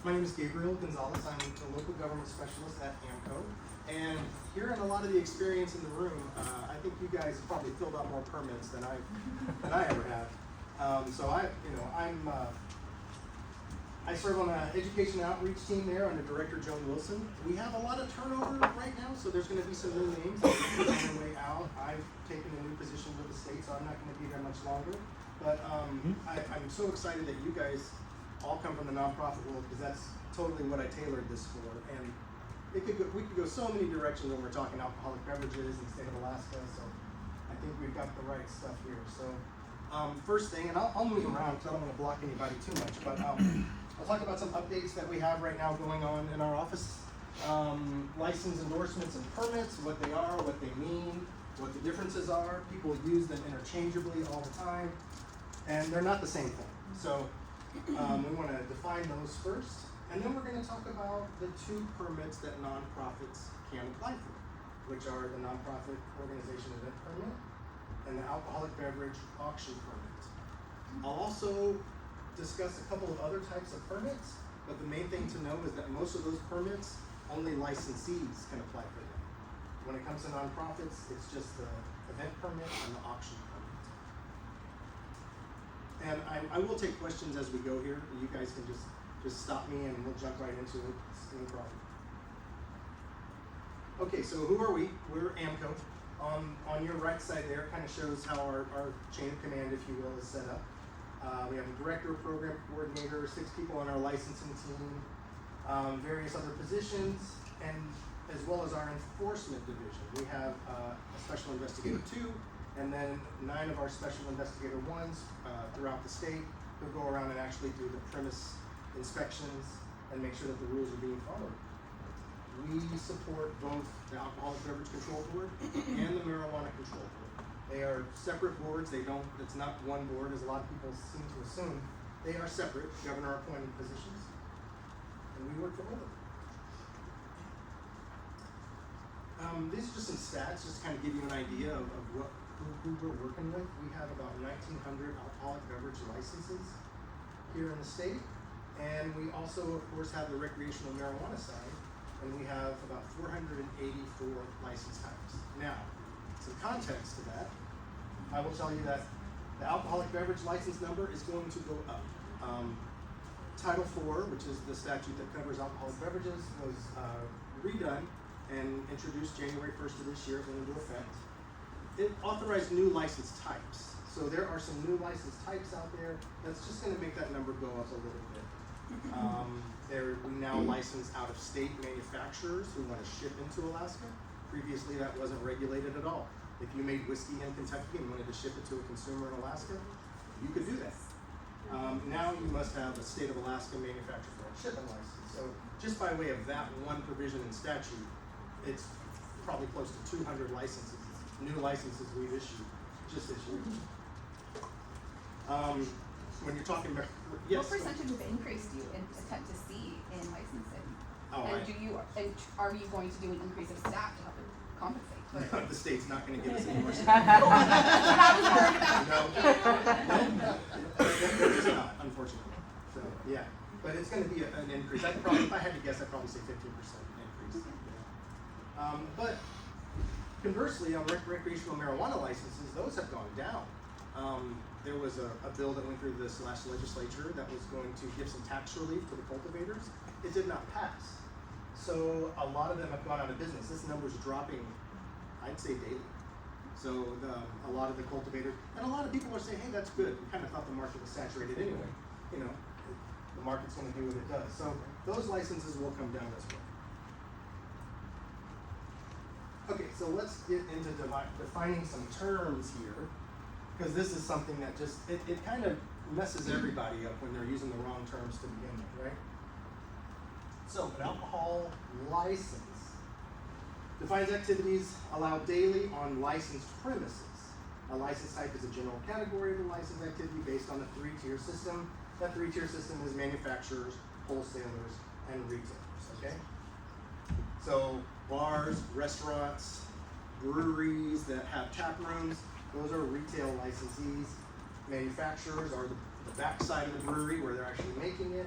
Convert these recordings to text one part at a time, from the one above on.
My name is Gabriel Gonzales. I'm the local government specialist at AMCO. And hearing a lot of the experience in the room, I think you guys probably filled out more permits than I ever have. I serve on the education and outreach team there under Director Joan Wilson. We have a lot of turnover right now, so there's going to be some new names on their way out. I've taken a new position with the state, so I'm not going to be there much longer. But I'm so excited that you guys all come from the nonprofit world, because that's totally what I tailored this for. And we could go so many directions when we're talking alcoholic beverages in the state of Alaska. So I think we've got the right stuff here. So first thing, and I'll move around because I don't want to block anybody too much, but I'll talk about some updates that we have right now going on in our office. License endorsements and permits, what they are, what they mean, what the differences are. People use them interchangeably all the time, and they're not the same thing. So we want to define those first, and then we're going to talk about the two permits that nonprofits can apply for, which are the nonprofit organization event permit and the alcoholic beverage auction permit. I'll also discuss a couple of other types of permits, but the main thing to know is that most of those permits, only licensees can apply for them. When it comes to nonprofits, it's just the event permit and the auction permit. And I will take questions as we go here. You guys can just stop me and we'll jump right into it. It's no problem. Okay, so who are we? We're AMCO. On your right side there, kind of shows how our chain of command, if you will, is set up. We have a director, program coordinator, 6 people on our licensing team, various other positions, and as well as our enforcement division. We have a special investigator 2, and then 9 of our special investigator 1s throughout the state who go around and actually do the premise inspections and make sure that the rules are being followed. We support both the Alcoholic Beverage Control Board and the Marijuana Control Board. They are separate boards. It's not one board, as a lot of people seem to assume. They are separate, governor appointed positions, and we work for both of them. These are just some stats, just to kind of give you an idea of who we're working with. We have about 1,900 alcoholic beverage licenses here in the state, and we also, of course, have the recreational marijuana side, and we have about 484 license types. Now, some context to that, I will tell you that the alcoholic beverage license number is going to go up. Title IV, which is the statute that covers alcoholic beverages, was redone and introduced January 1st of this year, went into effect. It authorized new license types. So there are some new license types out there. That's just going to make that number go up a little bit. We now license out-of-state manufacturers who want to ship into Alaska. Previously, that wasn't regulated at all. If you made whiskey in Kentucky and wanted to ship it to a consumer in Alaska, you could do that. Now you must have a state of Alaska manufacturer shipment license. So just by way of that one provision in statute, it's probably close to 200 licenses, new licenses we've issued just this year. When you're talking about, yes. What percentage of increase do you attempt to see in licensing? Oh, and are you going to do an increase of staff to help compensate? The state's not going to give us any more staff. I was worried about. No, it's not, unfortunately. So yeah, but it's going to be an increase. If I had to guess, I'd probably say 15% increase. Yeah. But conversely, on recreational marijuana licenses, those have gone down. There was a bill that went through this last legislature that was going to give some tax relief to the cultivators. It did not pass. So a lot of them have gone out of business. This number is dropping, I'd say, daily. So a lot of the cultivators, and a lot of people are saying, hey, that's good. We kind of thought the market was saturated anyway. You know, the market's going to do what it does. So those licenses will come down as well. Okay, so let's get into defining some terms here, because this is something that just, it kind of messes everybody up when they're using the wrong terms to begin with, right? So, an alcohol license defines activities allowed daily on licensed premises. A license type is a general category of a licensed activity based on a 3-tier system. That 3-tier system is manufacturers, wholesalers, and retailers, okay? So, bars, restaurants, breweries that have tap rooms, those are retail licensees. Manufacturers are the back side of the brewery where they're actually making it.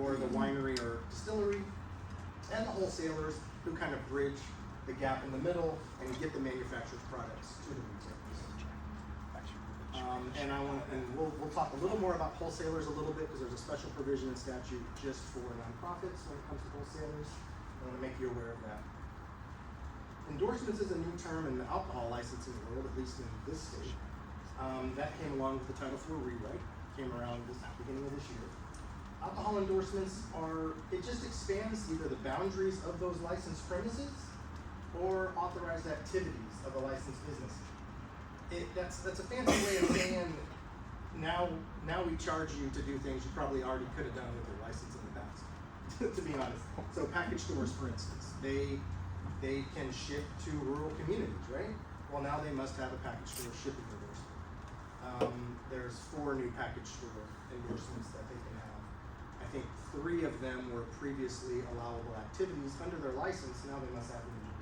or the winery or distillery, and the wholesalers who kind of bridge the gap in the middle and get the manufacturer's products to the retailers. And we'll talk a little more about wholesalers a little bit because there's a special provision in statute just for nonprofits when it comes to wholesalers. I want to make you aware of that. Endorsements is a new term in the alcohol licensing world, at least in this state. That came along with the Title IV rewrite, came around this beginning of this year. Alcohol endorsements it just expands either the boundaries of those licensed premises or authorized activities of a licensed business. That's a fancy way of saying now we charge you to do things you probably already could have done with your license in the past, to be honest. So package stores, for instance, they can ship to rural communities, right? Well, now they must have a package store shipping endorsement. There's 4 new package store endorsements that they can have. I think 3 of them were previously allowable activities under their license. Now they must have an endorsement.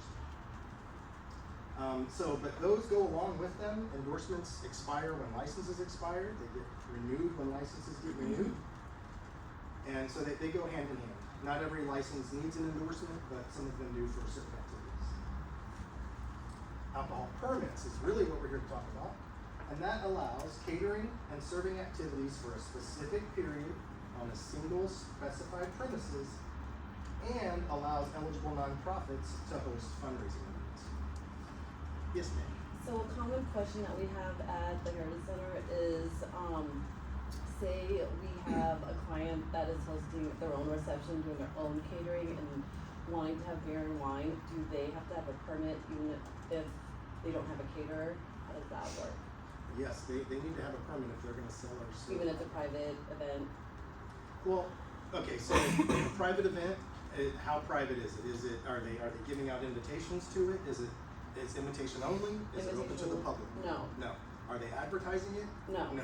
But those go along with them. Endorsements expire when licenses expire. They get renewed when licenses get renewed. And so they go hand in hand. Not every license needs an endorsement, but some of them do for certain activities. Alcohol permits is really what we're here to talk about. And that allows catering and serving activities for a specific period on a single specified premises and allows eligible nonprofits to host fundraising events. Yes, ma'am. So a common question that we have at the Heritage Center is, say we have a client that is hosting their own reception, doing their own catering and wanting to have beer and wine, do they have to have a permit even if they don't have a caterer? How does that work? Yes, they need to have a permit if they're gonna sell or serve. Even if it's a private event? Well, okay, so a private event, how private is it? Are they giving out invitations to it? Is invitation only? Is it open to the public? No. No. Are they advertising it? No. No.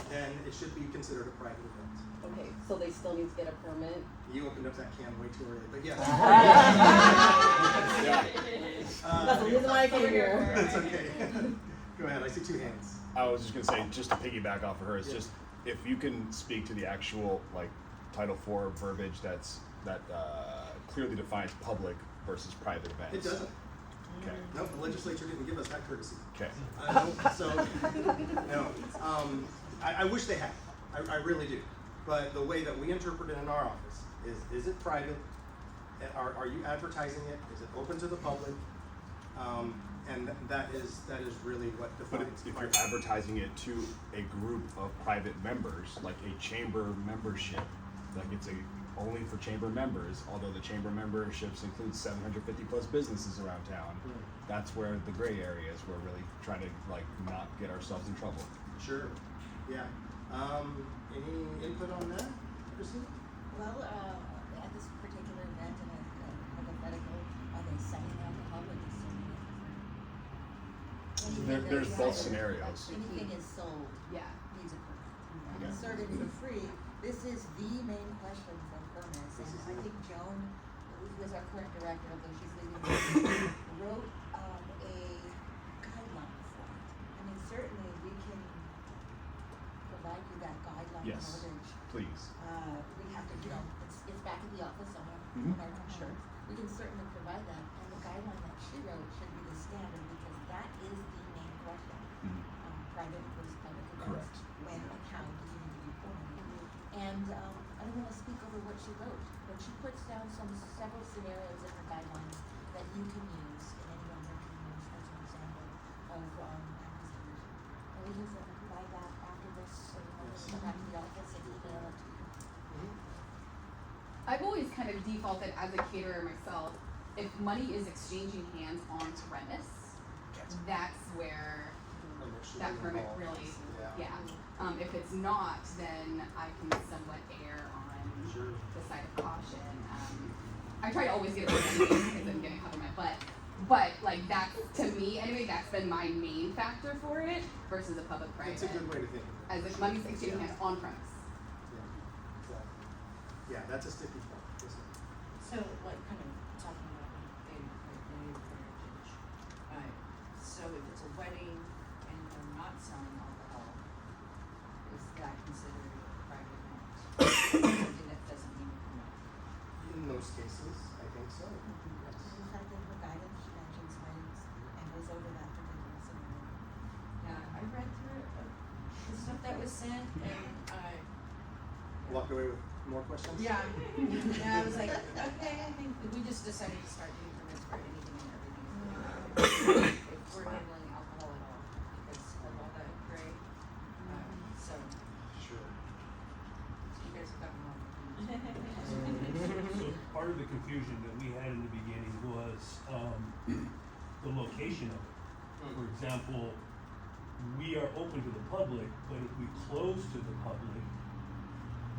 Then it should be considered a private event. Okay, so they still need to get a permit? You opened up that can way too early, but yes. That's the reason why I came here. That's okay. Go ahead, I see 2 hands. I was just gonna say, just to piggyback off of her, it's just if you can speak to the actual Title IV verbiage that clearly defines public versus private events. It doesn't. Okay. No, the legislature didn't give us that courtesy. Okay. I wish they had. I really do. But the way that we interpret it in our office is it private? Are you advertising it? Is it open to the public? And that is really what But defines. if you're advertising it to a group of private members, like a chamber membership, like it's only for chamber members, although the chamber memberships include 750 plus businesses around town, that's where the gray area is. We're really trying to not get ourselves in trouble. Sure. Yeah. Any input on that, Christine? Well, at this particular event, in a hypothetical, are they selling alcohol or consuming it? There's both scenarios. Anything is sold Yeah. needs a permit. Okay. And serve it for free. This is the main question for permits, and I think Joan, who is our current director, although she's leaving, wrote a guideline for it. I mean, certainly we can provide you that guideline Yes. verbiage. Please. We have to, it's back at the office on our Sure. We can certainly provide that, and the guideline that she wrote should be the standard, because that is the main question. Private versus public events. Correct. When and how do you need to be permitted? And I don't wanna speak over what she wrote, but she puts down several scenarios in her guidelines that you can use, and anyone here can use as an example of acquisition. And we can certainly provide that after this, so you know, just come back to the office and email it to you. I've always kind of defaulted as a caterer myself, if money is exchanging hands on premise, that's where that permit really, if it's not, then I can somewhat err on the side of caution. I try to always get a permit because I'm gonna cover my butt, but that's, to me anyway, that's been my main factor for it versus a public-private. It's a good way to think of it. As if money's exchanging hands on premise. Yeah, exactly. Yeah, that's a sticky point. Isn't it? So, kind of talking about the heritage, so if it's a wedding and they're not selling alcohol, is that considered a private event? Something that Walked away with more questions? Yeah, and I was like, okay, I think we just decided to start doing permits for anything and everything. If we're handling alcohol at all, because of all that gray, so Sure. you guys have gotten along. So part of the confusion that we had in the beginning was, the location of it. For example, we are open to the public, but if we close to the public,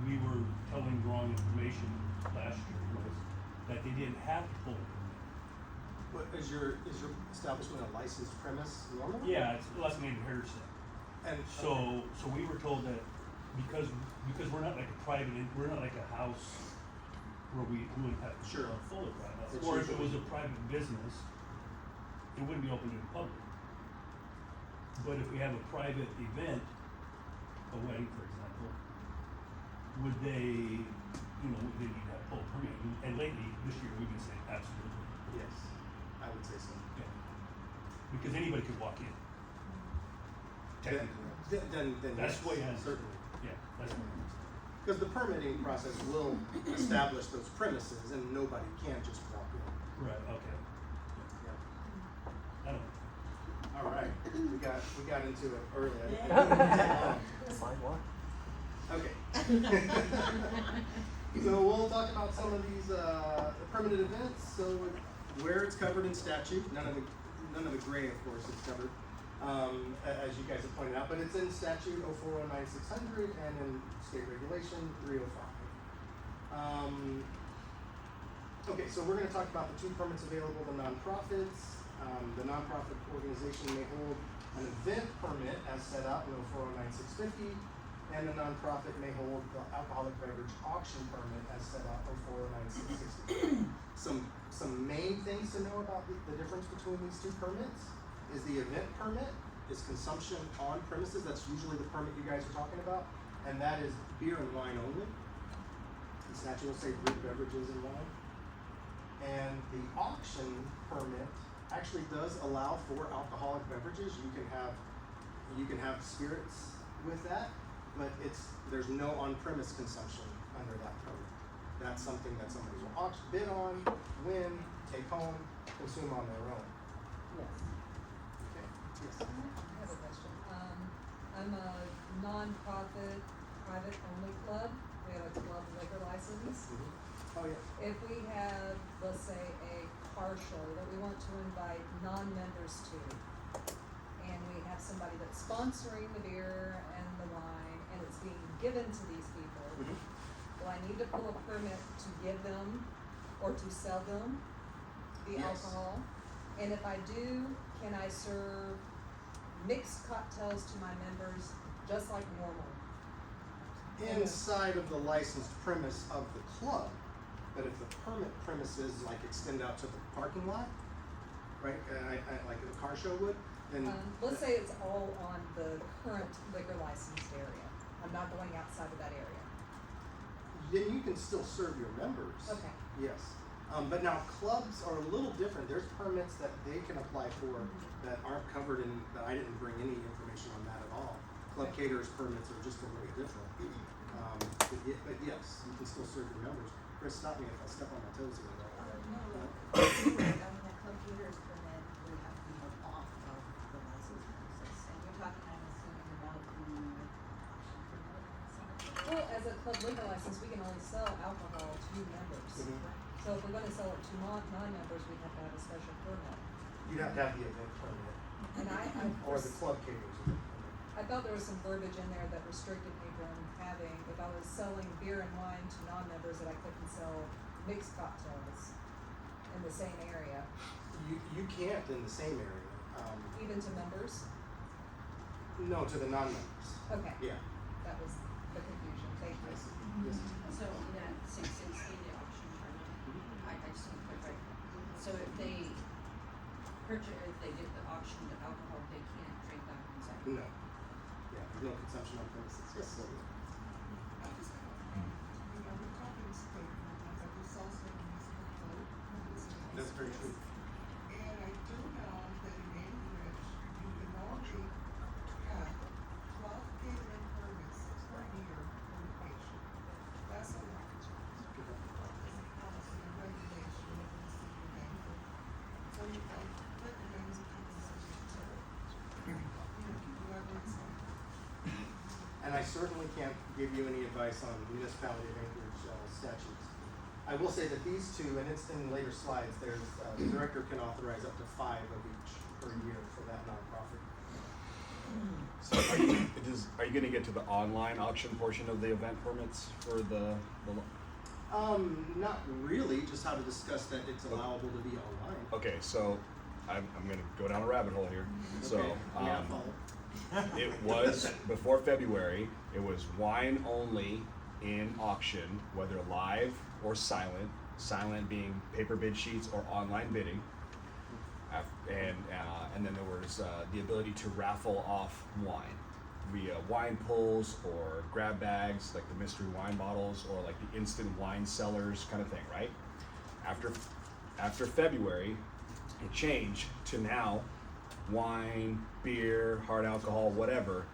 we were telling wrong information last year, was that they didn't have to pull a permit. But is your establishment a licensed premise normally? Yeah, it's less than hair set. And So we were told that because we're not like a private, we're not like a house where we wouldn't have Sure. full of private, It's or if it was usually- a private business, it wouldn't be open to the public. But if we have a private event, a wedding, for example, would they need to have full permit? And lately, this year, we've been saying absolutely, yes, I would say so. yeah. Because anybody could walk in. Technically. Then That's yes, the way I understand certainly. it. Yeah, that's what I understand. Because the permitting process will establish those premises and nobody can just walk in. Right, okay. Yeah. I don't know. All right, we got into it early. I didn't take long. Sidewalk? Okay. So we'll talk about some of these permanent events. So where it's covered in statute, none of the gray, of course, is covered, as you guys have pointed out, but it's in statute 0409-600 and in state regulation 305. Okay, so we're going to talk about the two permits available to nonprofits. The nonprofit organization may hold an event permit as set out in 0409-650, and the nonprofit may hold the alcoholic beverage auction permit as set out in 0409-660. Some main things to know about the difference between these two permits is the event permit is consumption on premises. That's usually the permit you guys are talking about, and that is beer and wine only. The statute will say brewed beverages and wine. And the auction permit actually does allow for alcoholic beverages. You can have spirits with that, but there's no on-premise consumption under that permit. That's something that somebody will auction, bid on, win, take home, consume on their own. Yes. Okay. Yes. I have a question. I'm a non-profit, private-only club. We have a club liquor license. Oh yeah. If we have, let's say, a car show that we want to invite non-members to, and we have somebody that's sponsoring the beer and the wine, and it's being given to these people, do I need to pull a permit to give them or to sell them the Yes. alcohol? And if I do, can I serve mixed cocktails to my members just like normal? Inside of the licensed premise of the club, but if the permit premises like extend out to the parking lot, right, like a car show would, then Let's say it's all on the current liquor licensed area. I'm not going outside of that area. then you can still serve your members. Okay. Yes. But now clubs are a little different. There's permits that they can apply for that aren't covered in, that I didn't bring any information on that at all. Club caterers permits are just a little different. But yes, you can still serve your members. Chris, stop me if I step on my toes here. No, that club caterers permit would have to be held off of the license process, and you're talking, I'm assuming, about the auction permit, something. Well, as a club liquor license, we can only sell alcohol to members. So if we're gonna sell it to non-members, we have to have a special permit. You'd have to have the event permit And or the club caterers event permit. I thought there was some verbiage in there that restricted me from having, if I was selling beer and wine to non-members, that I couldn't sell mixed cocktails in the same area, You can't in the same area. even to members. No, to the non-members. Okay, Yeah. that was the confusion, thank I you. see. Yes. So in that 660, the auction permit, I just want to clarify. So if they if they get the auction of alcohol, they can't drink that inside? No. Yeah, there's no consumption on premises. Yes, sir. That's very true. And I do know that in English, you can only have 12 catering permits per year per location. I certainly can't give you any advice on municipality of Anchorage statutes. I will say that these two, and it's in later slides, there's, the director can authorize up to 5 of each per year for that nonprofit. So are you gonna get to the online auction portion of the event permits for the Not really, just how to discuss that it's allowable to be online. okay, so I'm gonna go down a rabbit hole here. So, Okay, yeah, follow. it was, before February, it was wine only in auction, whether live or silent, silent being paper bid sheets or online bidding. And then there was the ability to raffle off wine via wine pulls or grab bags, like the mystery wine bottles, or like the instant wine cellars kind of thing, right? After February, it changed to now wine, beer, hard alcohol, whatever,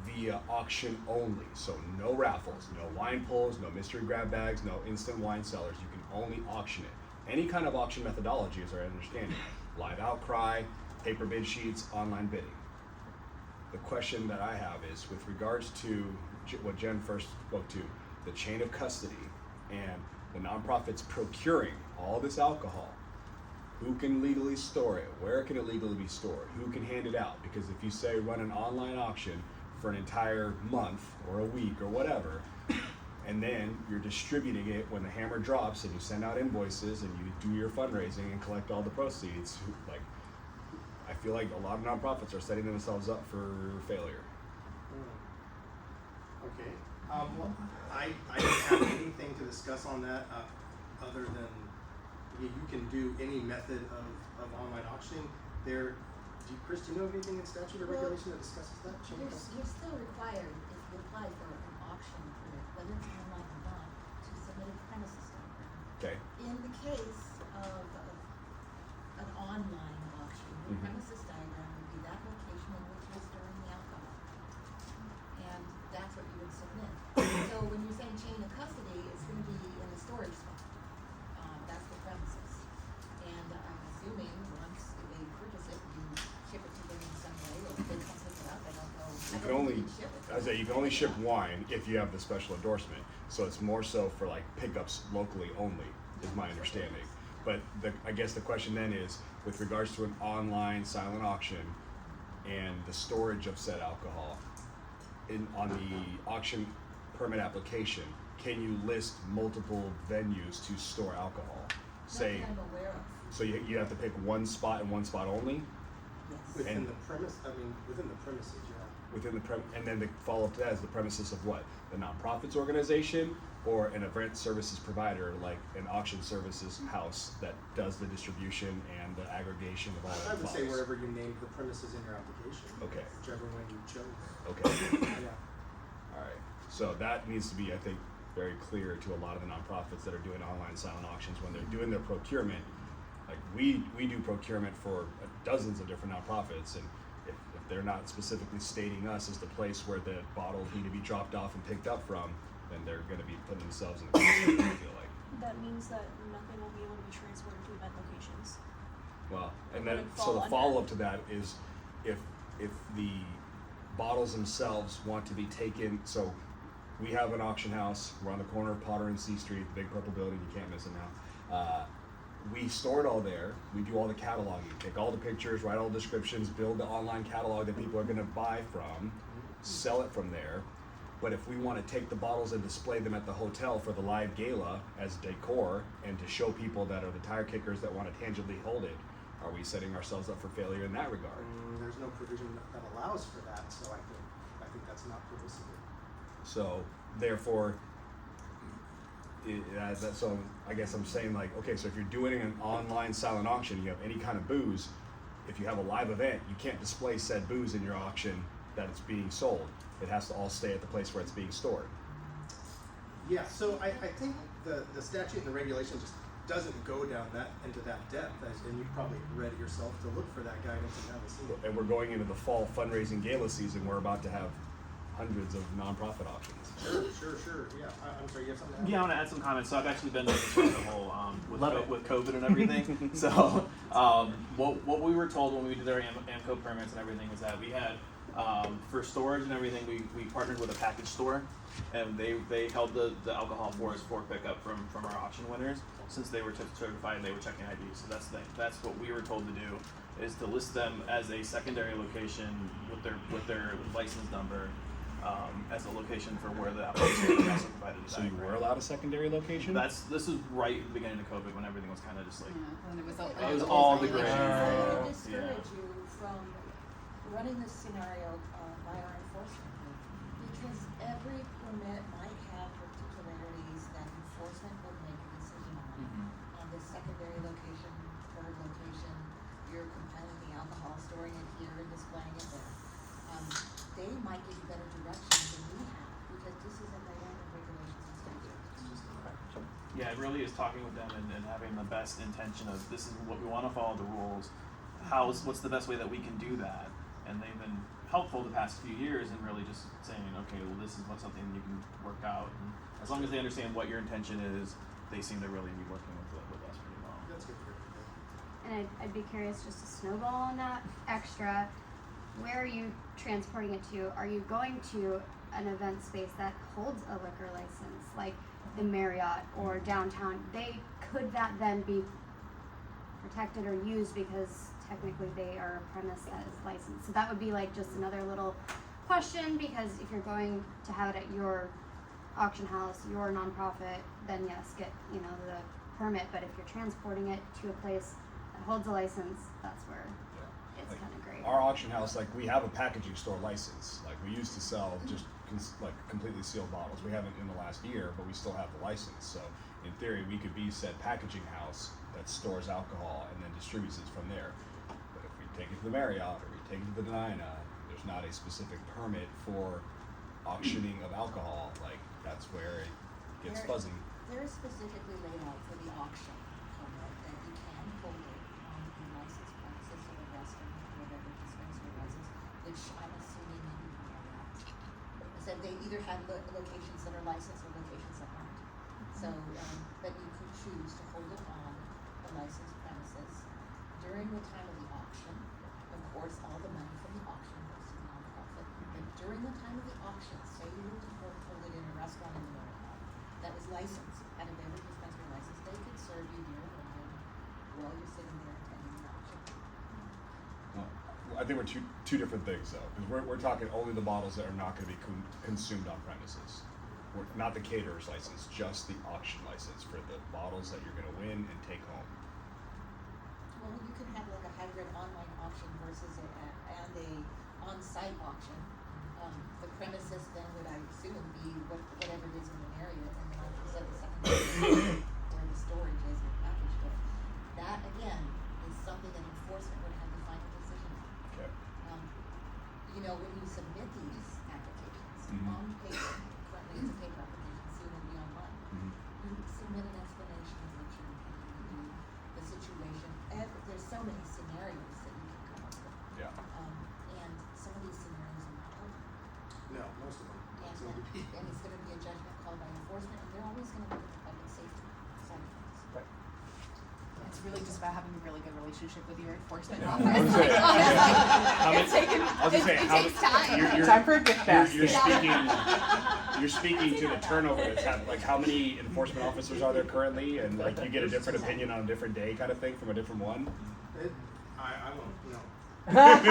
via auction only. So no raffles, no wine pulls, no mystery grab bags, no instant wine cellars. You can only auction it. Any kind of auction methodology, as I understand it, live outcry, paper bid sheets, online bidding. The question that I have is with regards to what Jen first spoke to, the chain of custody and the nonprofits procuring all this alcohol. Who can legally store it? Where can it legally be stored? Who can hand it out? Because if you say run an online auction for an entire month or a week or whatever, and then you're distributing it when the hammer drops and you send out invoices and you do your fundraising and collect all the proceeds, like, I feel like a lot of nonprofits are setting themselves up for failure. Okay, well, I don't have anything to discuss on that, other than you can do any method of online auctioning. Chris, do you know of anything in statute or regulation that discusses that? You're still required, if you apply for an auction permit, whether it's online or not, to submit a premises diagram. Okay. In the case of an online auction, the premises diagram would be that location in which you're storing the alcohol. And that's what you would submit. So when you're saying chain of custody, it's gonna be in the storage spot. That's the premises. And I'm assuming once they purchase it, you ship it to them in some way, or they come pick it up, I don't know. You can only, you can only ship wine if you have the special endorsement. So it's more so for like pickups locally only, is my understanding. But I guess the question then is, with regards to an online silent auction and the storage of said alcohol, on the auction permit application, can you list multiple venues to store alcohol? Say, Not that I'm aware of, so you have to pick one spot and one spot only? yes. Within And- the premises, yeah. Within the and then the follow-up to that is the premises of what? The nonprofits organization or an event services provider like an auction services house that does the distribution and the aggregation of all I the would say bottles? wherever you named the premises in your application. Okay. Whichever one you chose. Okay, Yeah. all right. So that needs to be, I think, very clear to a lot of the nonprofits that are doing online silent auctions when they're doing their procurement. Like we do procurement for dozens of different nonprofits, and if they're not specifically stating us as the place where the bottles need to be dropped off and picked up from, then they're going to be putting themselves in the position, I feel like. That means that nothing will be able to be transferred to event locations. Well, and It then wouldn't so fall the under- follow-up to that is if the bottles themselves want to be taken, so we have an auction house, we're on the corner of Potter and C Street, the big purple building, you can't miss it now. We store it all there, we do all the cataloging, take all the pictures, write all the descriptions, build the online catalog that people are gonna buy from, sell it from there. But if we wanna take the bottles and display them at the hotel for the live gala as decor and to show people that are the tire kickers that wanna tangibly hold it, are we setting ourselves up for failure in that regard? There's no provision that allows for that, so I think that's not permissible. So therefore, so I guess I'm saying like, okay, so if you're doing an online silent auction, you have any kind of booze, if you have a live event, you can't display said booze in your auction that it's being sold. It has to all stay at the place where it's being stored. Yeah, so I think the statute and the regulation just doesn't go down into that depth, and you've probably read it yourself to look for that guidance and haven't seen it. And we're going into the fall fundraising gala season, we're about to have hundreds of nonprofit auctions. Sure, yeah, I'm sorry, you have something to add? Yeah, I want to add some comments. So I've actually been doing this rabbit hole Love it. with COVID and everything. So what we were told when we did our AMCO permits and everything is that we had For storage and everything, we partnered with a package store, and they held the alcohol for us for pickup from our auction winners. Since they were certified, they were checking ID. So that's the thing. That's what we were told to do, is to list them as a secondary location with their license number, as a location for where the application was also provided. So you were allowed a secondary location? This is right at the beginning of COVID when everything was kind of just like. And it was It was all the gray. I would Yeah. discourage you from running this scenario by our enforcement group, because every permit might have particularities that enforcement would make a decision on. Mhm. And the secondary location, third location, you're compiling the alcohol, storing it here and displaying it there. They might give you better direction than we have, because this is in the land of regulations and statutes. Yeah, it really is talking with them and having the best intention of, this is what we want to follow the rules. What's the best way that we can do that? And they've been helpful the past few years in really just saying, okay, well, this is something you can work out. And as long as they understand what your intention is, they seem to really be working with us pretty well. That's good for everybody. And I'd be curious, just to snowball on that extra, where are you transporting it to? Are you going to an event space that holds a liquor license, like the Marriott or downtown? Could that then be protected or used because technically they are a premise that is licensed? So that would be like just another little question, because if you're going to have it at your auction house, your nonprofit, then yes, get the permit. But if you're transporting it to a place that holds a license, that's where it's Like, kind of great. our auction house, like, we have a packaging store license. Like, we used to sell just completely sealed bottles. We haven't in the last year, but we still have the license. So in theory, we could be said packaging house that stores alcohol and then distributes it from there. But if we take it to the Marriott or we take it to the Dinah, there's not a specific permit for auctioning of alcohol. Like, that's where it gets fuzzy. They're specifically laid out for the auction permit that you can hold it on the licensed premises of a restaurant or whatever dispensary license, which I'm assuming maybe you know that. So they either have locations that are licensed or locations that aren't. So, but you could choose to hold it on the licensed premises during the time of the auction. Of course, all the money from the auction goes to the nonprofit. But during the time of the auction, say you were to hold it in a restaurant in the Marriott that was licensed, had a beverage dispensary license, they could serve you beer and wine while you're sitting there attending the auction. Well, I think we're two different things though, because we're talking only the bottles that are not going to be consumed on premises. We're not the caterer's license, just the auction license for the bottles that you're going to win and take home. Well, you can have like a hybrid online auction versus a on-site auction. The premises then would, I assume, be whatever it is in the area, and then like you said, the secondary where the storage is and package store. That again is something that enforcement would have the final decision on. Okay. When you submit these applications Mhm. on paper, currently it's a paper application, soon it'll be online. You submit an explanation of what you're intending to do, the situation. There's so many scenarios that you can come up with. Yeah. And some of these scenarios are not public. No, most of them And, seem to be. and it's gonna be a judgment called by enforcement, and they're always gonna look at the public safety side of things. Right. It's really just about having a really good relationship with your enforcement Yeah. office. I was gonna say, Honestly, it's taken, I was gonna say, it how takes many- time. you're- Time for a gift basket. You're speaking to the turnover that's happened. Like, how many enforcement officers are there currently, and like you get a different opinion on a different day, kind of thing, from a different one. I won't, no. I've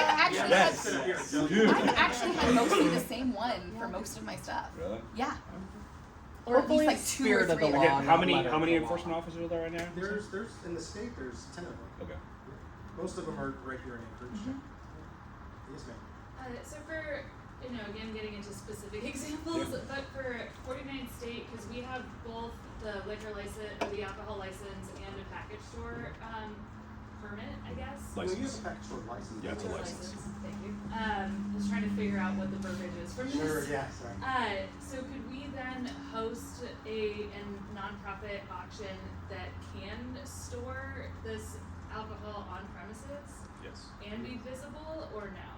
actually Yes. Sit up here and had, tell Dude. you. I've actually had mostly the same one for most of my stuff. Really? Yeah. Or at Hopefully least it's like 2 or spirit of 3 the of law. them. Again, how many Letter of the enforcement law. officers are there right now? There's in the state, there's 10 of them. Okay. Most of them are right here in Anchorage. Yes, ma'am. So for, again, getting into specific examples, but for 49th State, because we have both the liquor license, the alcohol license, and a package store permit, I guess. Well, you have License. a package store license. Yeah, it's a license. Thank you. Just trying to figure out what the verbiage is from Sure, this. yeah, sorry. So could we then host a nonprofit auction that can store this alcohol on premises Yes. and be visible, or no?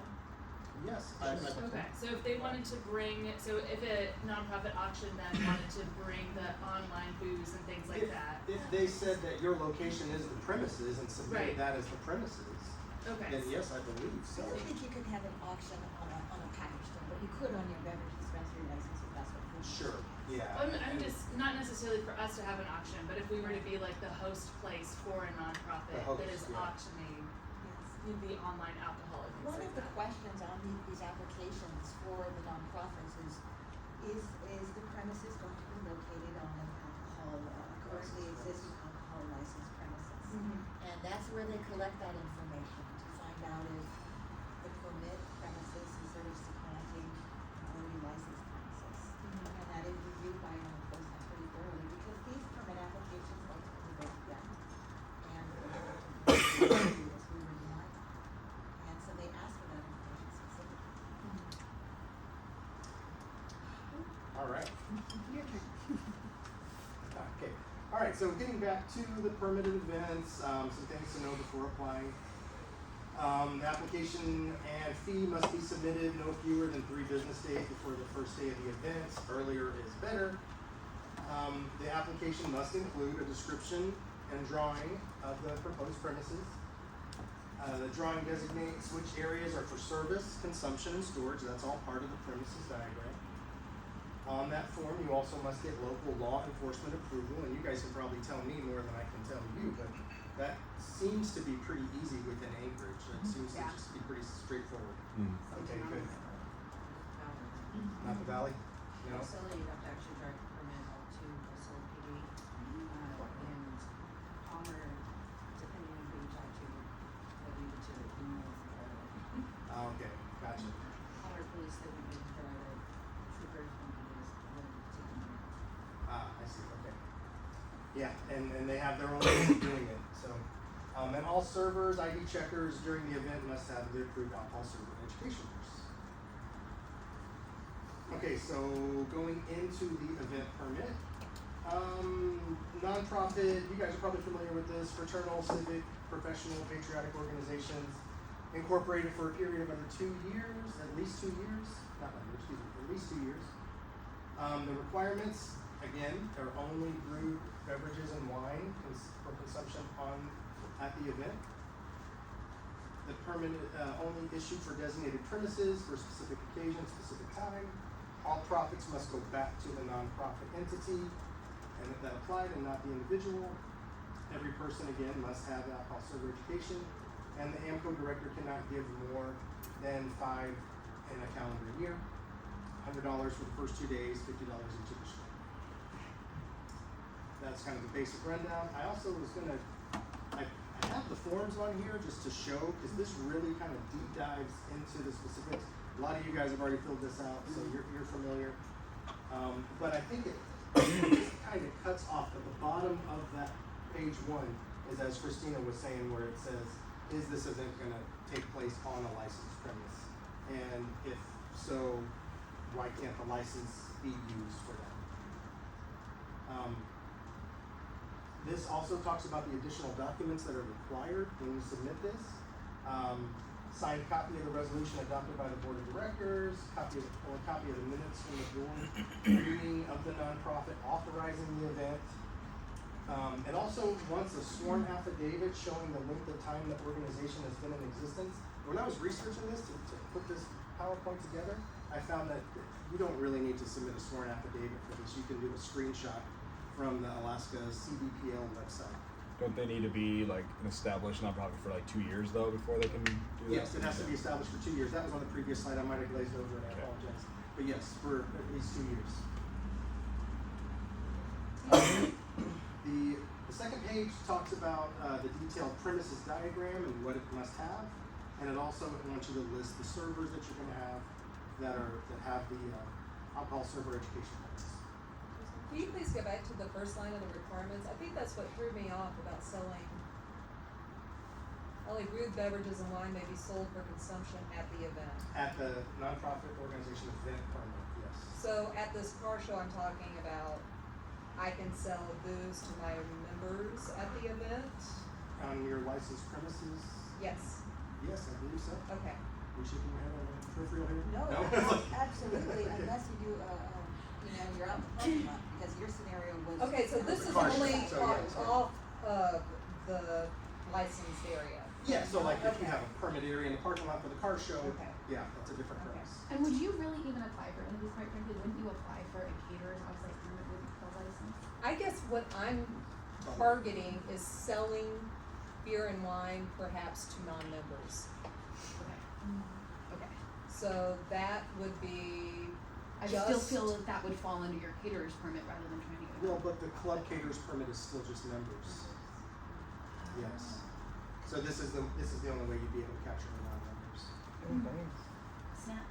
Yes. Okay, so if they wanted to if a nonprofit auction then wanted to bring the online booze and things like that. If they said that your location is the premises and submitted Right. that as the premises, Okay. then yes, I believe so. I don't think you could have an auction on a package store, but you could on your beverage dispensary license if that's what you want. Sure, yeah. I'm just, not necessarily for us to have an auction, but if we were to be like the host place for a nonprofit The host, that is yeah. auctioning Yes. the online alcohol and One things of like the that. questions on these applications for the nonprofits is the premises going to be located on an alcohol, currently existing alcohol licensed premises? And that's where they collect that information to find out if the permit premises is sort of supplanting the new licensed premises. And that is reviewed by law enforcement pretty thoroughly, because these permit applications ultimately go to them. And we were denied. And so they asked for that information specifically. All right. Your turn. Okay, all right, so getting back to the permitted events, some things to know before applying. The application and fee must be submitted no fewer than 3 business days before the first day of the event. Earlier is better. The application must include a description and drawing of the proposed premises. The drawing designates which areas are for service, consumption, and storage. That's all part of the premises diagram. On that form, you also must get local law enforcement approval, and you guys can probably tell me more than I can tell you, but that seems to be pretty easy within Anchorage. It seems to Yeah. just be pretty straightforward. Mm. Okay, good. Not the Valley? No? Facility, you have to actually drive a permit out to Russell PD, and Palmer, depending on who you talk to, will lead you to the north part of it. Okay, gotcha. Palmer police, they would be driver, trooper from police, would take them there. I see, okay. Yeah, and they have their own ways of doing it, so. And all servers, ID checkers during the event must have the approved alcohol server education course. Okay, so going into the event permit, nonprofit, you guys are probably familiar with this, fraternal, civic, professional, patriotic organizations, incorporated for a period of under 2 years, at least 2 years, not under, excuse me, at least 2 years. The requirements, again, are only brewed beverages and wine for consumption at the event. The permit only issued for designated premises for specific occasion, specific time. All profits must go back to the nonprofit entity, and if that applied and not the individual. Every person, again, must have alcohol server education, and the AMCO director cannot give more than 5 in a calendar year. $100 for the first 2 days, $50 each additional. That's kind of the basic rundown. I also was gonna, I have the forms on here just to show, because this really kind of deep dives into the specifics. A lot of you guys have already filled this out, so you're familiar. But I think it just kind of cuts off at the bottom of that page 1 is, as Christina was saying, where it says, is this event gonna take place on a licensed premise? And if so, why can't the license be used for that? This also talks about the additional documents that are required when you submit this. Signed copy of the resolution adopted by the board of directors, copy of the minutes from the board meeting of the nonprofit authorizing the event. It also wants a sworn affidavit showing the length of time the organization has been in existence. When I was researching this to put this PowerPoint together, I found that you don't really need to submit a sworn affidavit for this. You can do a screenshot from the Alaska CBPL website. Don't they need to be like an established nonprofit for like 2 years though before they can do that? Yes, it has to be established for 2 years. That was on the previous slide. I might have glazed over it. I Okay. apologize. But yes, for at least 2 years. The second page talks about the detailed premises diagram and what it must have, and it also wants you to list the servers that you're going to have that have the alcohol server education course. Can you please go back to the first line of the requirements? I think that's what threw me off about selling. Only brewed beverages and wine may be sold for consumption at the event. At the nonprofit organization event permit, yes. So at this car show I'm talking about, I can sell booze to my members at the event? On your licensed premises, Yes, yes, I believe so. okay. We shaking your head on the peripheral here? No, absolutely, unless you do, you're out in the parking lot, because your scenario was. Okay, so this It's a is car show, only so yeah, it's fine. off of the licensed area. Yeah, so like if you Okay. have a permit area in the parking lot for the car show, Okay. yeah, that's a different Okay. premise. And would you really even apply for any of these, quite frankly? Wouldn't you apply for a caterer's off-site permit with a license? I guess what I'm targeting is selling beer and wine perhaps to non-members. Okay. Okay. So that would be I just. still feel that that would fall under your caterer's permit rather than trying to get. Well, but the club caterers permit is still just members. Yes. So this is the only way you'd be able to capture the non-members. Snap.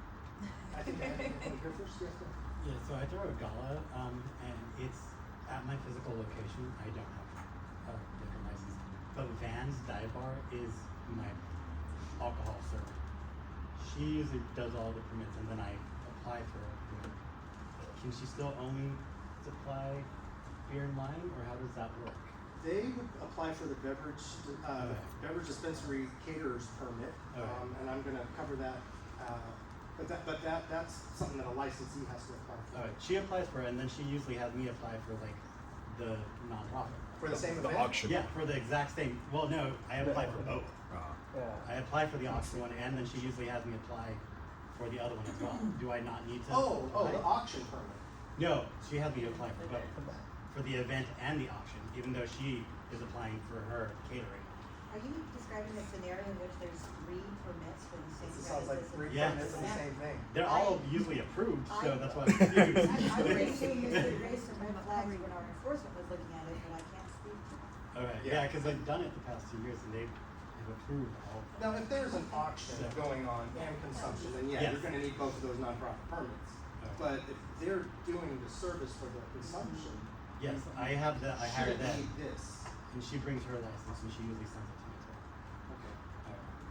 I think I have here first, yes, go. Yeah, so I throw a gala, and it's at my physical location. I don't have a liquor license, but Van's Dive Bar is my alcohol server. She usually does all the permits, and then I apply for a permit. Can she still only supply beer and wine, or how does that work? They would apply for the beverage dispensary caterer's permit, Okay. and I'm gonna cover that. But that's something that a licensee has to apply for. Alright, she applies for it, and then she usually has me apply for like the nonprofit. For the same The event? auction. Yeah, for the exact same. Well, no, I apply for both. I apply for the auction one, and then she usually has me apply for the other one as well. Do I not need to? Oh, apply? the auction permit. No, she has me apply for both, for the event and the auction, even though she is applying for her catering. Are you describing a scenario in which there's 3 permits for the same It sounds like premises? 3 Yes. permits and the same thing. They're all usually approved, so I- that's why I'm confused. I would assume this would raise some red flags when our enforcement was looking at it, but I can't speak to that. Okay, Yeah. yeah, because I've done it the past 2 years, and they've approved all of them. Now, if there's an auction So- going on and consumption, then yeah, Yes. you're gonna need both of those nonprofit permits. Okay. But if they're doing the service for the consumption, Yes, I have that. I you hired shouldn't that, need this. and she brings her license, and she usually sends it to me as well. Okay.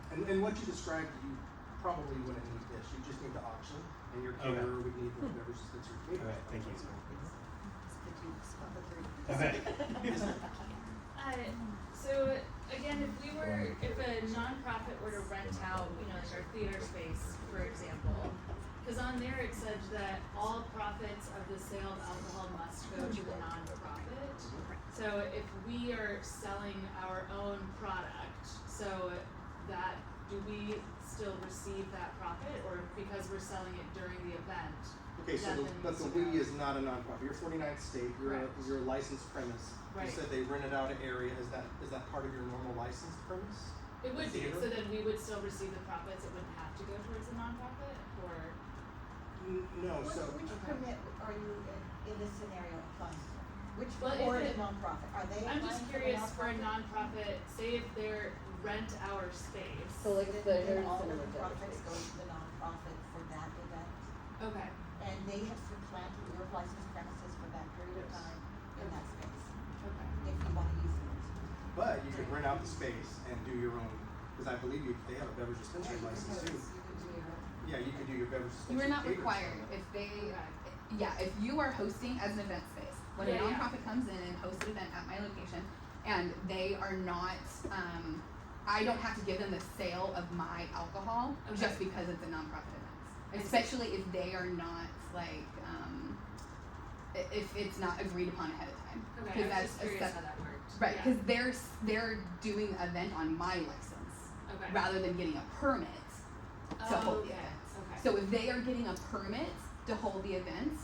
Alright. And what you described, you probably wouldn't need this, you just need the auction, and your Okay. caterer would need the beverage dispenser caterer. Alright, thank you. Okay. Okay. So again, if a nonprofit were to rent out, like our theater space, for example, because on there it said that all profits of the sale of alcohol must go to the nonprofit. So if we are selling our own product, so that, do we still receive that profit, or because we're selling it during the event? Okay, so that then but needs the to we go? is not a nonprofit, you're 49th state, Correct. you're a licensed premise. Right. You said they rented out an area, is that part of your normal licensed premise? It would be, Theater? so then we would still receive the profits, it wouldn't have to go towards the nonprofit, or? No, Which, so. which permit are you in this scenario applying for? Which Well, if board it- is nonprofit? Are they I'm applying just for the curious for a nonprofit? nonprofit, say if they're rent our space. So like the Then Heritage all Center of the would get profits it. go to the nonprofit for that event, Okay, and they have supplanted your licensed premises for that period of Yes. time in that space, okay. if you wanna use it. But you could rent out the space and do your own, because I believe they have a beverage dispensary license too. You could do your. Yeah, you could do your beverage dispensary. You are not catering required permit. if they, yeah, if you are hosting as an event space, when a Yeah, yeah. nonprofit comes in and hosts an event at my location, and they are not, I don't have to give them the sale of my alcohol Okay. just because it's a nonprofit event. I see. Especially if they are not like, if it's not agreed upon ahead of time. Okay, 'Cause I was that's just a curious sep- how that worked. Right, Yeah. because they're doing an event on my license Okay. rather than getting a permit to hold the Okay, event. okay. So if they are getting a permit to hold the events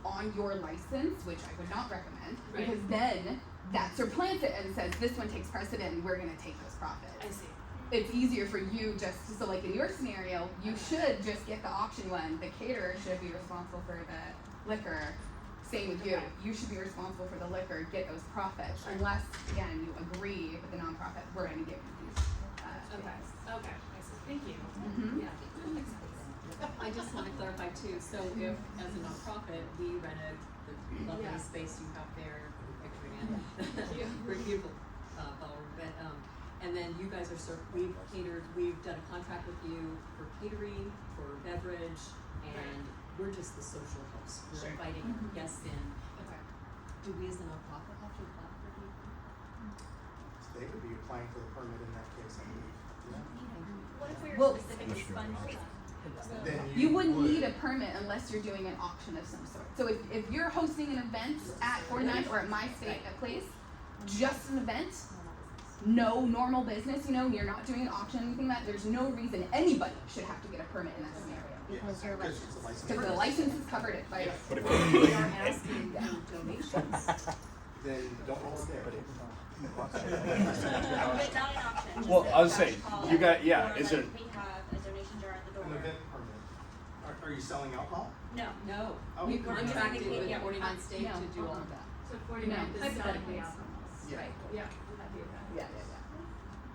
on your license, which I would not recommend, Right. because then that supplants it and says this one takes precedent and we're gonna take those profits. I see. It's easier for you just to, so like in your scenario, you should just get the auction one. The caterer should be responsible for the liquor. Same with you. Okay. You should be responsible for the liquor, get those profits. Sure. Unless, again, you agree with the nonprofit, we're gonna give you these. Okay, okay, I see, thank you. Mhm. Yeah, that makes sense. I just want to clarify too, so if, as a nonprofit, we rented the lovely Yeah. space you have there, I'm picturing it. Thank you. Very beautiful, ballroom, but, and then you guys are we've catered, we've done a contract with you for catering, for beverage, and we're just the social hosts. We're Sure. inviting Mhm. guests in. Okay. Do we as a nonprofit have to apply for anything? They would be applying for the permit in that case, I believe. Yeah. What if we were Well- specifically sponsoring? Then You wouldn't need a permit unless you're doing an auction of some sort. So if you're hosting an event at 49 or at my state place, just an event, no normal business, you're not doing an auction, anything like that, there's no reason anybody should have to get a permit in that scenario. Because you're Because it's a license. Because the license is covered it by. But if We are asking for donations. Then don't hold it there. But not an auction. Well, just I was a saying, alcohol you got, yeah, or is like it, we have a donation jar at the door. An event permit. Are you selling alcohol? No. No, Oh, we okay. contracted with Yeah. 49 State No. to do all of that. So 49 is selling Hypothetically. the alcohol. Yeah. Right, yeah, at the event. Yeah.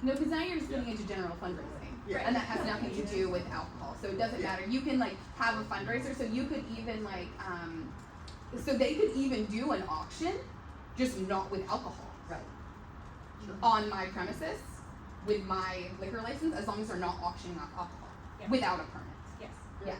No, because now you're just getting into general fundraising, Yeah. and that has nothing to do with alcohol. So it doesn't matter. You can have a fundraiser. So you could even so they could even do an auction, just not with alcohol. Right. On my premises, with my liquor license, as long as they're not auctioning off alcohol Yeah. without a permit. Yes. Yeah.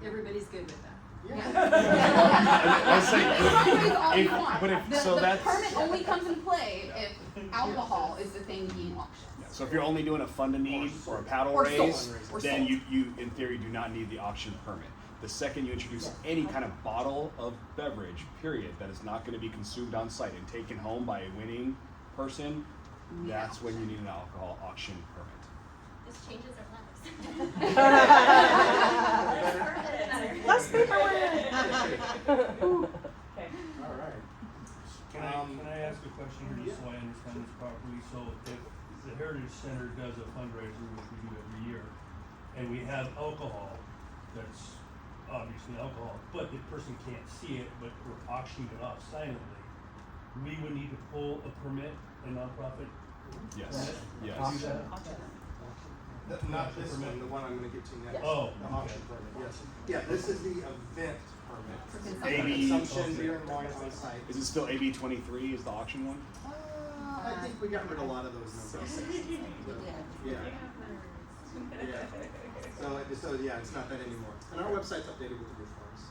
Everybody's good with that. I was saying, Fundraise all you if- want. but if- The so that's- permit only comes into play if alcohol is the thing being auctioned. so if you're only doing a fund a need or a paddle Or raise, sold. Or then sold. you in theory do not need the auction permit. The second you introduce any kind of bottle of beverage, period, that is not gonna be consumed on site and taken home by a winning person, that's when you need an alcohol auction permit. This changes our lives. Less paperwork. All right. Can I ask a question here just so I understand this properly? So if the Heritage Center does a fundraiser, which we do every year, and we have alcohol, that's obviously alcohol, but the person can't see it, but we're auctioning it off silently, we would need to pull a permit, a nonprofit Yes, permit? yes. To do that? Not this one, the one I'm gonna get to next. Oh, The auction permit, yes. Yeah, this is the event permit. For AB Consumption, beer and wine on site. Is it still AB 23 is the auction one? I think we got rid of a lot of those numbers. Yeah. So yeah, it's not that anymore. And our website's updated with the new forms.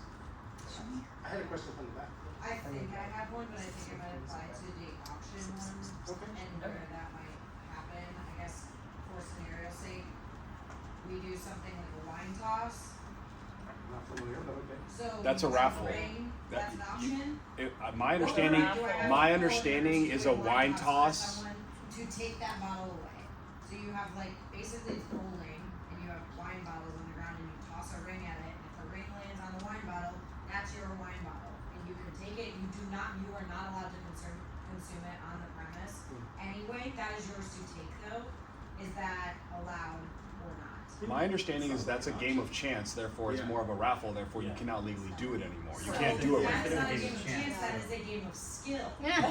I had a question from the back. I think I have one, but I think it might apply to the auction one Okay. and where that might happen. I guess for scenario's sake, we do something like a wine toss. Not familiar, but okay. So That's a we have raffle. ring, That- that's an you- auction. My understanding, Do I have my to pull understanding or is do a wine for toss. someone to take that bottle away. So you have basically it's bowling and you have wine bottles on the ground and you toss a ring at it. And if the ring lands on the wine bottle, that's your wine bottle. And you can take it, you are not allowed to consume it on the premise. Anyway, that is yours to take though. Is that allowed or not? My understanding is that's a game of chance, therefore it's Yeah. more of a raffle, therefore you cannot legally do it anymore. You can't do it That's right. not a game of chance, that is a game of skill. Yeah.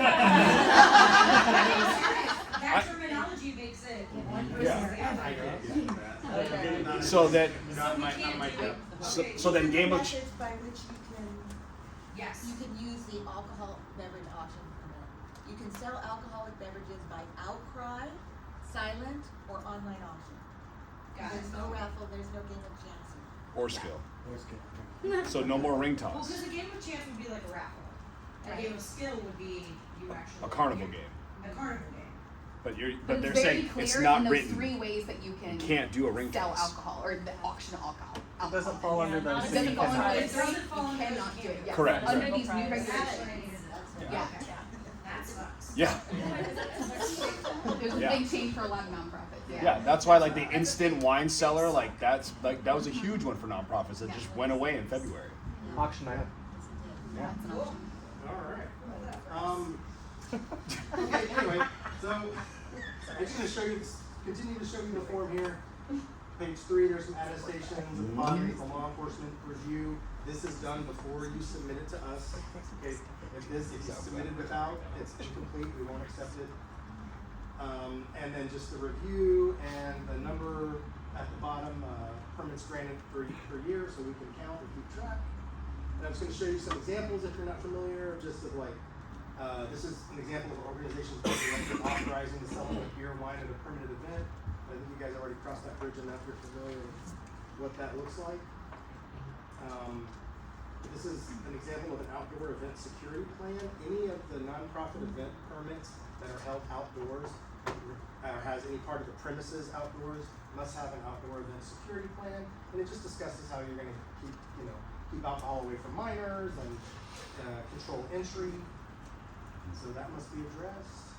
That terminology makes it one versus Yeah. the other. I can't get into that. Not- So that, Not my, we not my can't do it. depth. so then game of, Methods by which you can, Yes. you can use the alcohol beverage auction permit. You can sell alcoholic beverages by outcry, silent, or online auction. Got There's it. no raffle, there's no game of chance. or skill. So no more ring Well, toss. because a game of chance would be like a raffle. A Right. game of skill would be you actually. A carnival game. A carnival game. But But they're it's very saying clear it's in not those written. 3 ways that you can You can't do a ring sell toss. alcohol or the auction alcohol. It doesn't fall under those. It doesn't fall under It those doesn't 3. fall You under those cannot do it. categories. Yes. Correct. Under these new That's what I regulations. needed to know. Yeah. That sucks. Yeah. It was a Yeah. big change for a lot of nonprofits. Yeah. Yeah, that's why the instant wine cellar, that was a huge one for nonprofits. It just went away in February. Auction item. Yeah, it's an option. All right. Okay, anyway, so I'm just gonna show you, continue to show you the form here. Page 3, there's some attestations, a body, a law enforcement review. This is done before you submit it to us. Okay, if you submit it without, it's incomplete, we won't accept it. And then just the review and the number at the bottom, permits granted per year, so we can count and keep track. And I'm just going to show you some examples if you're not familiar, just of this is an example of organizations authorizing the selling of beer, wine at a permanent event. I think you guys already crossed that bridge enough, you're familiar with what that looks like. This is an example of an outdoor event security plan. Any of the nonprofit event permits that are held outdoors or has any part of the premises outdoors must have an outdoor event security plan. And it just discusses how you're going to keep alcohol away from minors and control entry. So that must be addressed.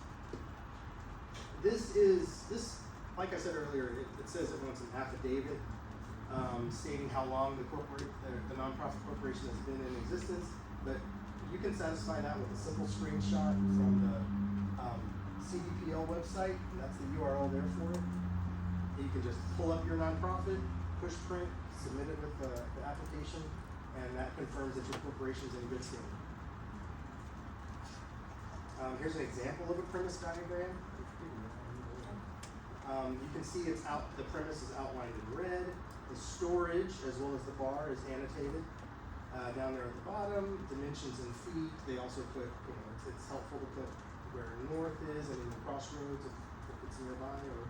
this, like I said earlier, it says it wants an affidavit stating how long the nonprofit corporation has been in existence, but you can satisfy that with a simple screenshot from the CDPL website. That's the URL there for it. You can just pull up your nonprofit, push print, submit it with the application, and that confirms that your corporation is in good standing. Here's an example of a premise diagram. You can see the premise is outlined in red. The storage, as well as the bar, is annotated down there at the bottom. Dimensions and feet. They also put, it's helpful to put where north is and in the crossroads if it's nearby or.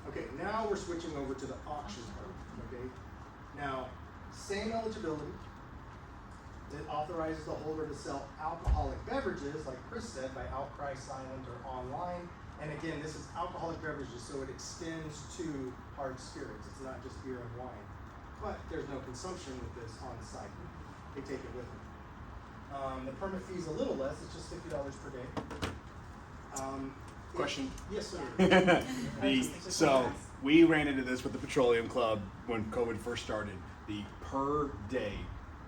Okay, now we're switching over to the auction part. Okay, now same eligibility. It authorizes the holder to sell alcoholic beverages, like Chris said, by outcry, silent, or online. And again, this is alcoholic beverages, so it extends to hard spirits. It's not just beer and wine. But there's no consumption with this on the site. They take it with them. The permit fee is a little less. It's just $50 per day. Question? Yes, sir. So we ran into this with the Petroleum Club when COVID first started. The per day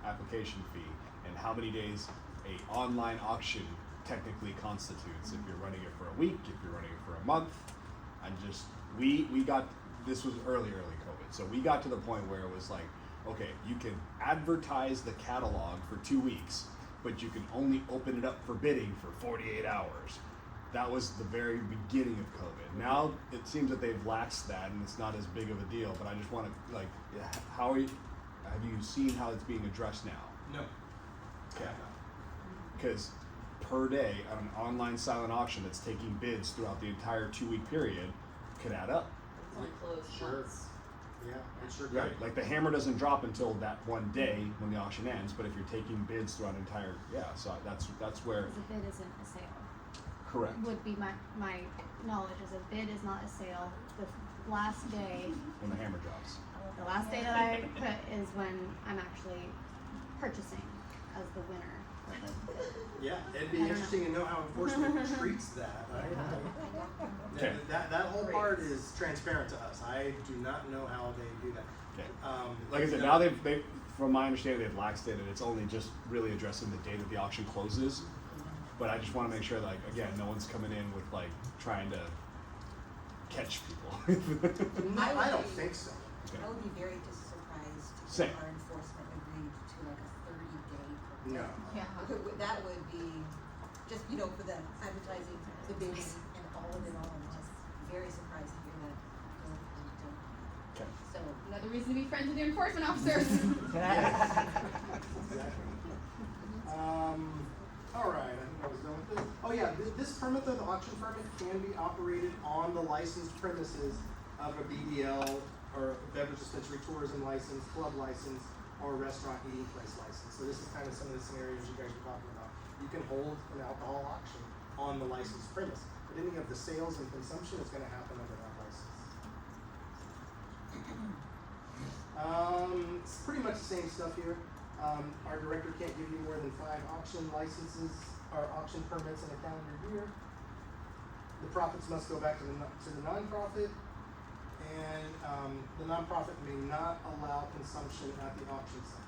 application fee and how many days a online auction technically constitutes. If you're running it for a week, if you're running it for a month, and just we got, this was early COVID, so we got to the point where it was like, okay, you can advertise the catalog for 2 weeks, but you can only open it up for bidding for 48 hours. That was the very beginning of COVID. Now it seems that they've laxed that and it's not as big of a deal, but I just want to, like, how are you, have you seen how it's being addressed now? No. Okay. Because per day on an online silent auction that's taking bids throughout the entire 2-week period could add up. It's only closed Sure. once. Yeah, it sure Right. could. Like the hammer doesn't drop until that one day when the auction ends, but if you're taking bids throughout an entire, so that's where. Because a bid isn't a sale. Correct. Would be my knowledge is a bid is not a sale. The last day, When the hammer drops. the last day that I put is when I'm actually purchasing as the winner. For the bid. Yeah, it'd be I don't interesting to know how enforcement treats that. Okay. That whole part is transparent to us. I do not know how they do that. Okay. Like I said, now they've from my understanding they've laxed it and it's only just really addressing the day that the auction closes. But I just want to make sure that, like, again, no one's coming in with like trying to catch people. No, I don't think so. Okay. I would be very surprised Same. if our enforcement agreed to like a 30-day. No. Yeah. That would be just, for the advertising, the bidding, and all of it all. I'm just very surprised to hear that. Okay. So, Another reason to be friends with your enforcement officers. Exactly. All right, I think I was done with this. Oh yeah, this permit though, the auction permit can be operated on the licensed premises of a BDL or a beverage dispensary tourism license, club license, or restaurant eating place license. So this is kind of some of the scenarios you guys were talking about. You can hold an alcohol auction on the licensed premise, but any of the sales and consumption is gonna happen under that license. It's pretty much the same stuff here. Our director can't give you more than 5 auction licenses or auction permits in a calendar year. The profits must go back to the nonprofit, and the nonprofit may not allow consumption at the auction site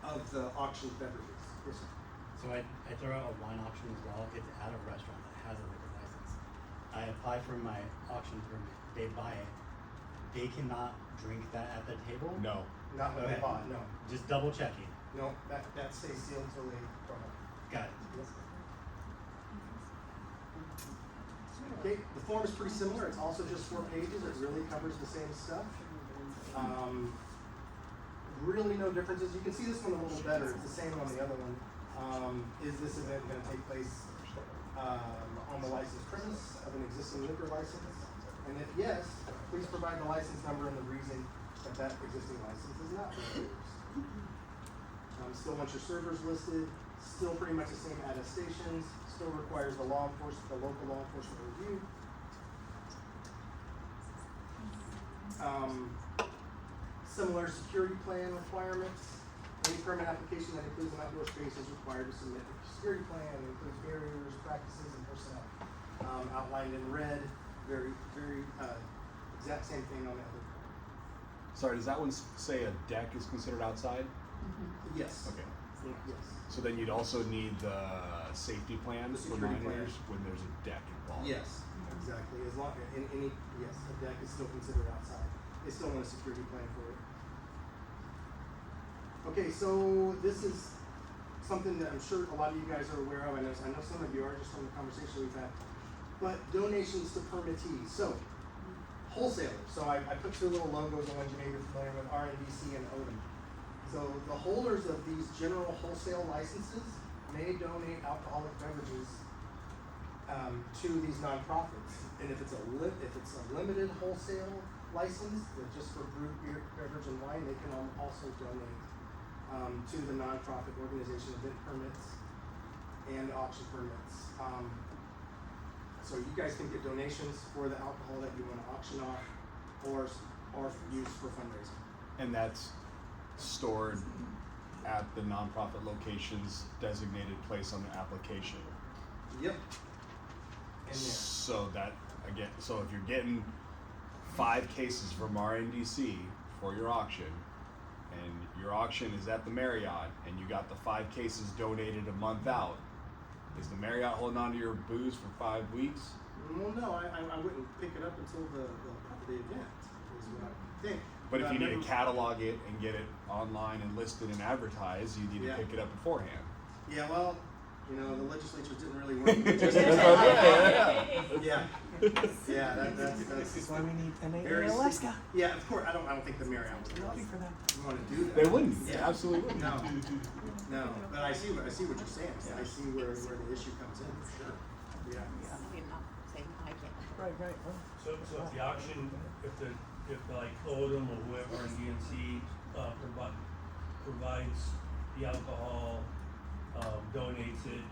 of the auction beverages. Yes, sir. So I throw out a wine auction as well. It's at a restaurant that has a liquor license. I apply for my auction permit. They buy it. They cannot drink that at the table. No. Not what they Okay. bought, no. Just double checking. No, that stays sealed until they promote. Got it. Okay, the form is pretty similar. It's also just 4 pages. It really covers the same stuff. Really no differences. You can see this one a little better. It's the same on the other one. Is this event going to take place on the licensed premise of an existing liquor license? And if yes, please provide the license number and the reason that existing license is not being used. Still wants your servers listed. Still pretty much the same attestations. Still requires the local law enforcement review. Similar security plan requirements Any permit application that includes an outdoor space is required to submit a security plan, that includes barriers, practices, and personnel. Outlined in red, very, exact same thing on the other. Sorry, does that one say a deck is considered outside? Yes. Okay. Yes. So then you'd also need the safety plan The for security minors plan. when there's a deck involved. Yes, exactly. As long, yes, a deck is still considered outside. They still want a security plan for it. Okay, so this is something that I'm sure a lot of you guys are aware of. I know some of you are just from the conversation we've had. But donations to permittees. So, wholesalers. So I put two little logos on you may be familiar with RNDC and Odom. So the holders of these general wholesale licenses may donate alcoholic beverages to these nonprofits. And if it's a limited wholesale license, just for brewed beer, beverage, and wine, they can also donate to the nonprofit organization event permits and auction permits. So you guys can get donations for the alcohol that you want to auction off, or use for fundraising. And that's stored at the nonprofit location's designated place on the application. Yep. In there. So that, again, so if you're getting 5 cases from RNDC for your auction, and your auction is at the Marriott, and you got the 5 cases donated a month out, is the Marriott holding on to your booze for 5 weeks? Well, no, I wouldn't pick it up until the event, is what I think. But if I've you need never- to catalog it and get it online and listed and advertised, you need to Yeah. pick it up beforehand. Yeah, well, the legislature didn't really work with That's just what I'm yeah. Yeah, that's This is why we need an very in Alaska. Yeah, of course. I don't think the Marriott would Ready for them. want to do that. They wouldn't. Yeah. They absolutely wouldn't. No. But I see what you're saying. I see where the issue comes in for sure. Yeah. Right. So if the auction, if like Odom or whoever in DNC provides the alcohol, donates it,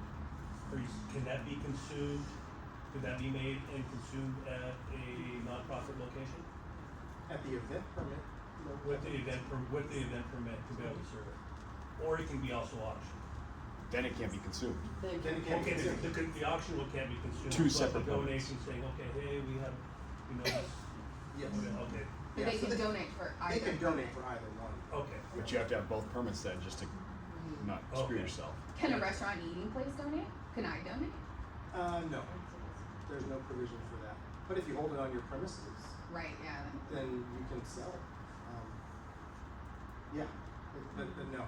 can that be consumed? Could that be made and consumed at a nonprofit location? At the event permit. With the event permit to be able to serve it, or it can be also auctioned. Then it can't be consumed. Then it can't be Okay, consumed. the auction one can't be consumed. Two but separate the permits. donation saying, okay, hey, we have, this. Yes. Okay, But they can donate for either. They can donate for either one. okay. But you have to have both permits then, just to not screw Okay. yourself. Can a restaurant eating place donate? Can I donate? No. There's no provision for that. But if you hold it on your premises, Right, yeah. then you can sell it. Yeah, but no.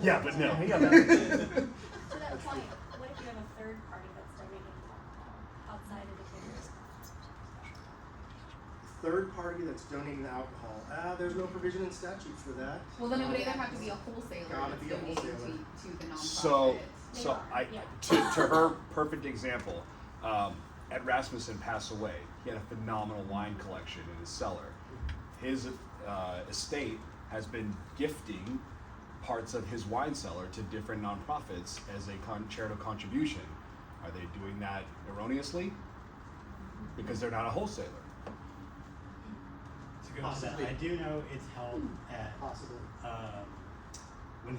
Yeah, but no. To that point, what if you have a third party that's donating alcohol outside of the caterers? Third party that's donating the alcohol. There's no provision in statute for that. Well, then it would either have to be a wholesaler Gotta that's be a donating wholesaler. to the nonprofit. So They are, yeah. to her perfect example, Ed Rasmussen passed away. He had a phenomenal wine collection in his cellar. His estate has been gifting parts of his wine cellar to different nonprofits as a charitable contribution. Are they doing that erroneously? Because they're not a wholesaler. It's a good Possibly. I do know it's held at Possibly. when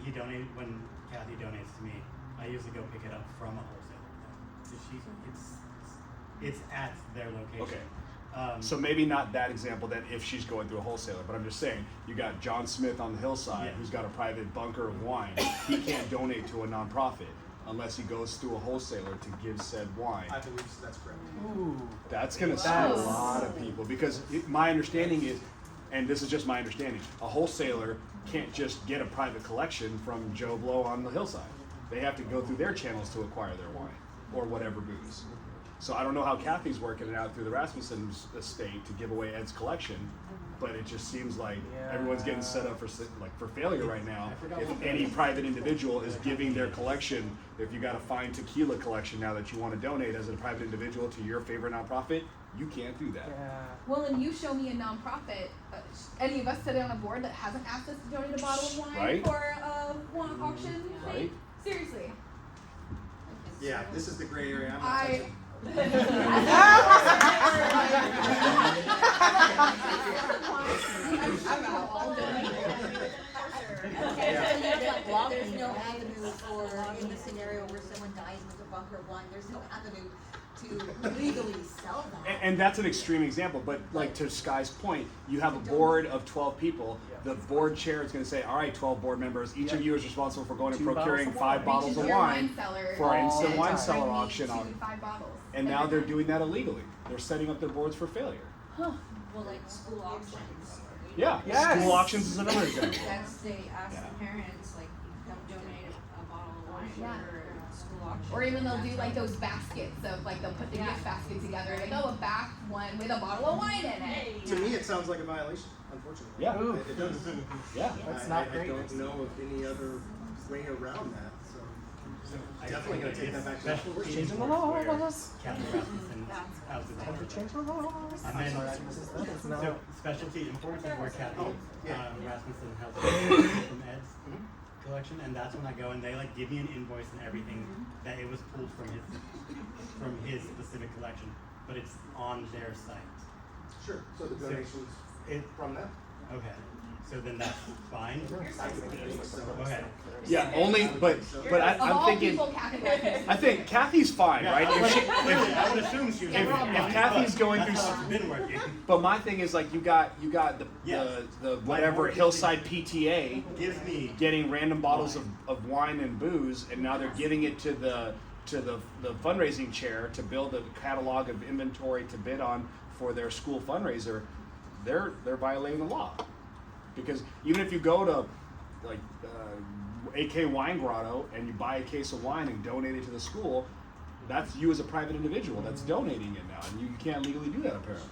Kathy donates to me, I usually go pick it up from a wholesaler. It's at their location. Okay. So maybe not that example then if she's going through a wholesaler, but I'm just saying, you got John Smith on the hillside Yeah. who's got a private bunker of wine. He can't donate to a nonprofit unless he goes through a wholesaler to give said wine. I believe that's correct. Ooh. That's gonna screw a lot of people because my understanding is, and this is just my understanding, a wholesaler can't just get a private collection from Joe Blow on the hillside. They have to go through their channels to acquire their wine or whatever booze. So I don't know how Kathy's working it out through the Rasmussen's estate to give away Ed's collection, but it just seems like everyone's getting set up for failure right now. If any private individual is giving their collection, if you got a fine tequila collection now that you want to donate as a private individual to your favorite nonprofit, you can't do that. Yeah. Well, and you show me a nonprofit, any of us sitting on a board that hasn't asked us to donate a bottle of wine Right. for a wine auction. Right? Seriously. Yeah, this is the gray area. I'm not touching. I'm out all day. for in the scenario where someone dies with a bunker of wine, there's no avenue to legally sell that. And that's an extreme example, but like to Sky's point, you have a board of 12 people. The board chair is going to say, all right, 12 board members, each of you is responsible for going and 2 procuring bottles of 5 wine. bottles Reaches of your wine cellar for an instant and wine bring cellar me auction 2 on. to 5 bottles. And now they're doing that illegally. They're setting up their boards for failure. Well, like school auctions. Yeah, Yes. school auctions is another example. That's, they ask Yeah. the parents, like, come donate a bottle of wine Yeah. for a school auction. Or even they'll do like those baskets of like they'll put the gift basket together, like oh a back one with a bottle of wine in it. To me, it sounds like a violation, unfortunately. Yeah. It does. Yeah. That's I not great. don't know of any other way around that, so definitely gonna take that back to the Special board. Changing the where laws. Captain Rasmussen has the Time to change the laws. And then, That's not- so specialty imports is where Kathy yeah. Rasmussen has the from Ed's collection, and that's when I go and they like give me an invoice and everything that it was pulled from his specific collection, but it's on their site. Sure, so the donations It from them? okay, so then that's fine. I would think so. Okay, Yeah, only, but Of I'm all thinking, people, Kathy Rasmussen. I think Kathy's fine, right? If she, clearly, I would assume she was. Yeah, we're all fine, fine. If Kathy's but going that's through how it's been working. But my thing is like you got Yes. the whatever board Hillside PTA Gives me getting random bottles of wine and booze, and now they're giving it to the fundraising chair to build a catalog of inventory to bid on for their school fundraiser. They're violating the law, because even if you go to like AK Wine Grotto and you buy a case of wine and donate it to the school, that's you as a private individual that's donating it now, and you can't legally do that apparently.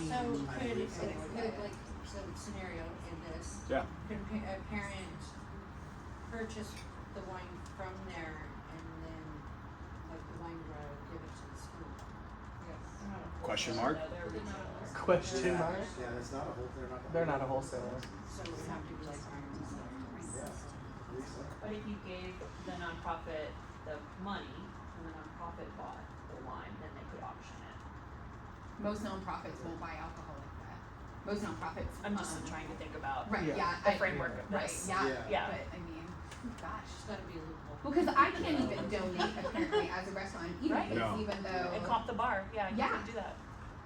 So could like some scenario in this, Yeah. could a parent purchase the wine from there and then like the wine grower give it to the school? Question mark? Question mark? Yeah, that's not a whole, They're not a wholesaler. So it would have to be like But if you gave the nonprofit the money and the nonprofit bought the wine, then they could auction it. Most nonprofits won't buy alcohol like that. Most nonprofits. I'm just trying to think about Right. Yeah. the framework of Right. this. Yeah. Yeah. But I mean, gosh. It's gotta be a loophole. Because I can't even donate apparently as a restaurant, even Right. No. even though. And comp the bar, yeah, you Yeah. can do that.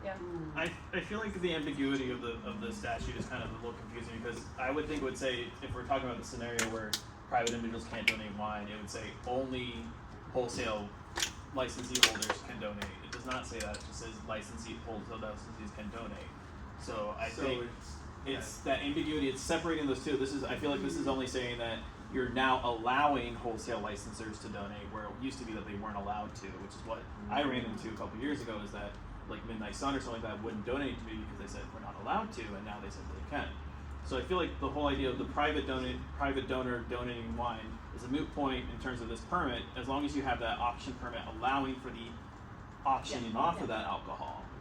Yeah. I feel like the ambiguity of the statute is kind of a little confusing, because I would think it would say, if we're talking about the scenario where private individuals can't donate wine, it would say only wholesale licensee holders can donate. It does not say that, it just says wholesale licensees can donate. So I think it's that ambiguity, it's separating those two. I feel like this is only saying that you're now allowing wholesale licensors to donate, where it used to be that they weren't allowed to, which is what I ran into a couple years ago, is that like Midnight Sun or something like that wouldn't donate to me because they said we're not allowed to, and now they said they can. So I feel like the whole idea of the private donor donating wine is a moot point in terms of this permit, as long as you have that auction permit allowing for the auctioning off of that alcohol.